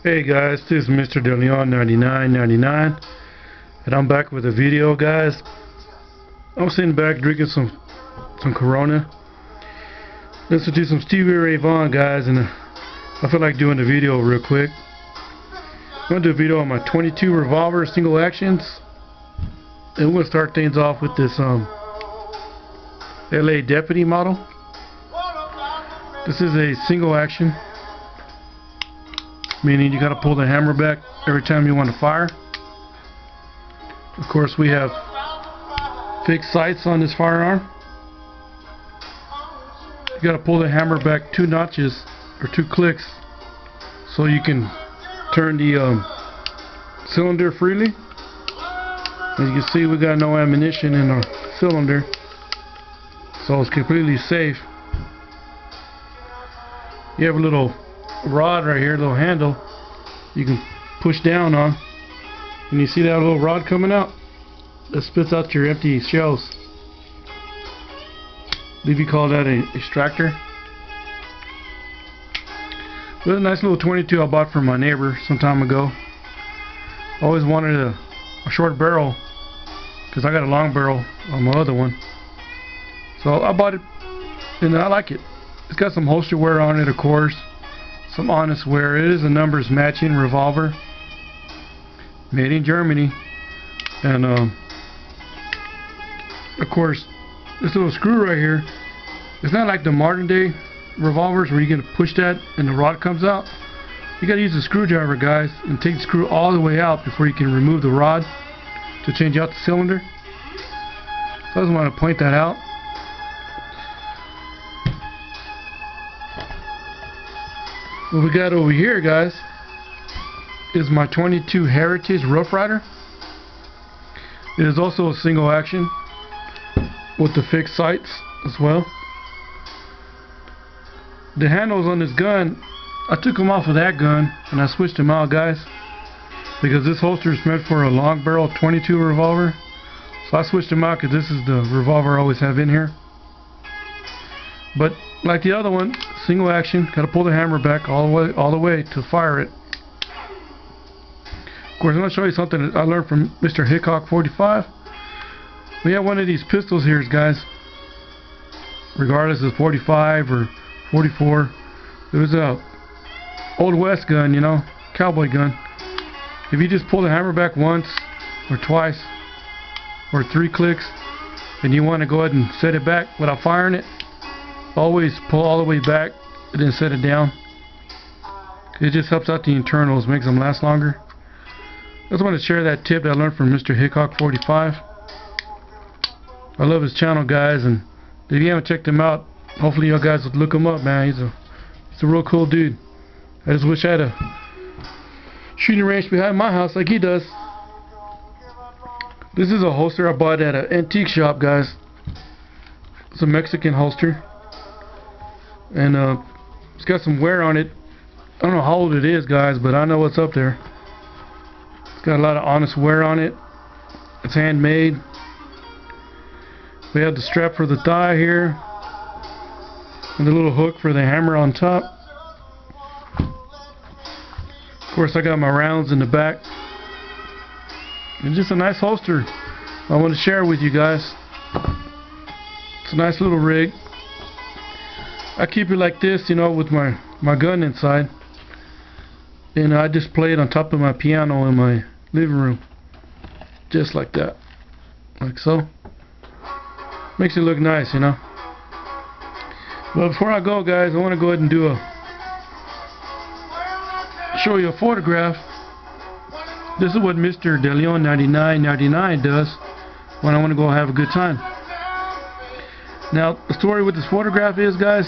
Hey guys, this is Mr. DeLeon 9999 and I'm back with a video, guys. I'm sitting back drinking some Corona. Let's do some Stevie Ray Vaughan, guys, and I feel like doing the video real quick. I'm going to do a video on my 22 revolver single actions, and we're going to start things off with this LA Deputy model. This is a single action, meaning you got to pull the hammer back every time you want to fire. Of course, we have fixed sights on this firearm. You got to pull the hammer back 2 notches or 2 clicks so you can turn the cylinder freely. As you can see, we got no ammunition in our cylinder, so it's completely safe. You have a little rod right here, a little handle you can push down on, and you see that little rod coming out that spits out your empty shells. I believe you call that an extractor. This is a nice little 22 I bought from my neighbor some time ago. Always wanted a short barrel because I got a long barrel on my other one, so I bought it and I like it. It's got some holster wear on it, of course, some honest wear. It is a numbers matching revolver, made in Germany, and of course this little screw right here, it's not like the modern day revolvers where you're gonna push that and the rod comes out. You gotta use a screwdriver, guys, and take the screw all the way out before you can remove the rod to change out the cylinder. So I just want to point that out. What we got over here, guys, is my 22 Heritage Rough Rider. It is also a single action with the fixed sights as well. The handles on this gun, I took them off of that gun and I switched them out, guys, because this holster is meant for a long barrel 22 revolver. So I switched them out because this is the revolver I always have in here. But like the other one, single action, gotta pull the hammer back all the way to fire it. Of course, I'm gonna show you something that I learned from Mr. Hickok 45. We have one of these pistols here, guys. Regardless of 45 or 44, it was a Old West gun, you know, cowboy gun. If you just pull the hammer back once or twice or 3 clicks, and you want to go ahead and set it back without firing it, always pull all the way back and then set it down. It just helps out the internals, makes them last longer. I just want to share that tip that I learned from Mr. Hickok 45. I love his channel, guys, and if you haven't checked him out, hopefully you guys would look him up, man. He's a real cool dude. I just wish I had a shooting range behind my house like he does. This is a holster I bought at an antique shop, guys. It's a Mexican holster, and it's got some wear on it. I don't know how old it is, guys, but I know what's up there. It's got a lot of honest wear on it. It's handmade. We have the strap for the thigh here, and the little hook for the hammer on top. Of course, I got my rounds in the back. It's just a nice holster I want to share with you guys. It's a nice little rig. I keep it like this, you know, with my gun inside, and I display it on top of my piano in my living room, just like that, like so. Makes it look nice, you know. But before I go, guys, I want to go ahead and show you a photograph. This is what Mr. DeLeon 9999 does when I want to go have a good time. Now, the story with this photograph is, guys,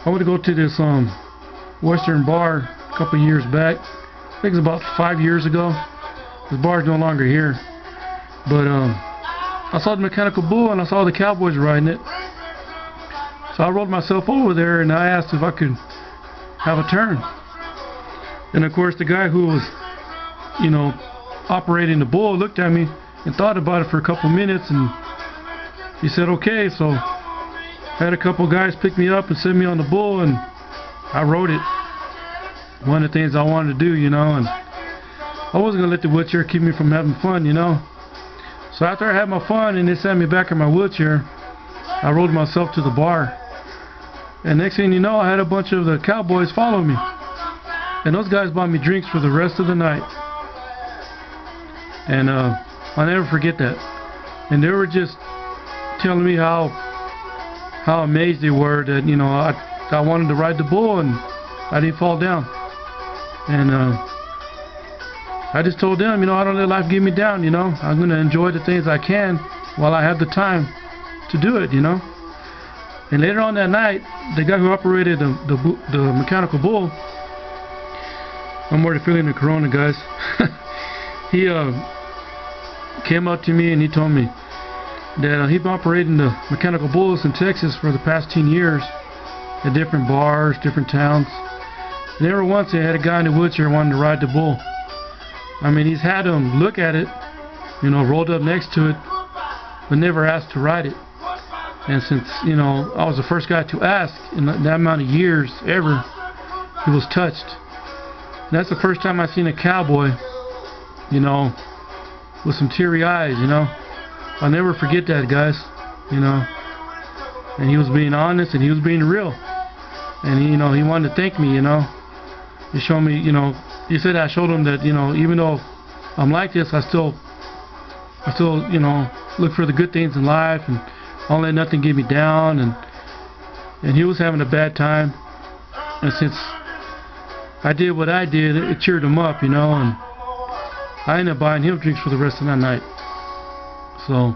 I want to go to this Western bar a couple years back. I think it's about 5 years ago. This bar is no longer here, but I saw the mechanical bull and I saw the cowboys riding it. So I rolled myself over there and I asked if I could have a turn. And of course, the guy who was, you know, operating the bull looked at me and thought about it for a couple minutes, and he said okay. So I had a couple guys pick me up and send me on the bull, and I rode it. one of the things I wanted to do, you know, and I wasn't gonna let the wheelchair keep me from having fun, you know. So after I had my fun and they sat me back in my wheelchair, I rode myself to the bar. And next thing you know, I had a bunch of the cowboys follow me. And those guys bought me drinks for the rest of the night. And I'll never forget that. And they were just telling me how amazed they were that, you know, I wanted to ride the bull and I didn't fall down. And I just told them, you know, I don't let life get me down, you know. I'm going to enjoy the things I can while I have the time to do it, you know. And later on that night, the guy who operated the mechanical bull, I'm already feeling the corona, guys. He came up to me and he told me that he'd been operating the mechanical bulls in Texas for the past 10 years at different bars, different towns. And never once he had a guy in a wheelchair wanting to ride the bull. I mean, he's had him look at it, you know, rolled up next to it, but never asked to ride it. And since, you know, I was the first guy to ask in that amount of years ever, he was touched. And that's the first time I've seen a cowboy, you know, with some teary eyes, you know. I'll never forget that, guys, you know. And he was being honest and he was being real. And, you know, he wanted to thank me, you know. He showed me, you know, he said I showed him that, you know, even though I'm like this, I still, you know, look for the good things in life and I don't let nothing get me down. And he was having a bad time. And since I did what I did, it cheered him up, you know, and I ended up buying him drinks for the rest of that night. So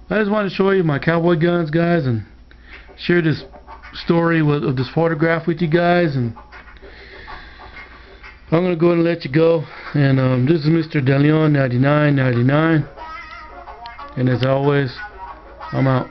I just wanted to show you my cowboy guns, guys, and share this story of this photograph with you guys. And I'm gonna go ahead and let you go. And this is Mr. DeLeon 9999. And as always, I'm out.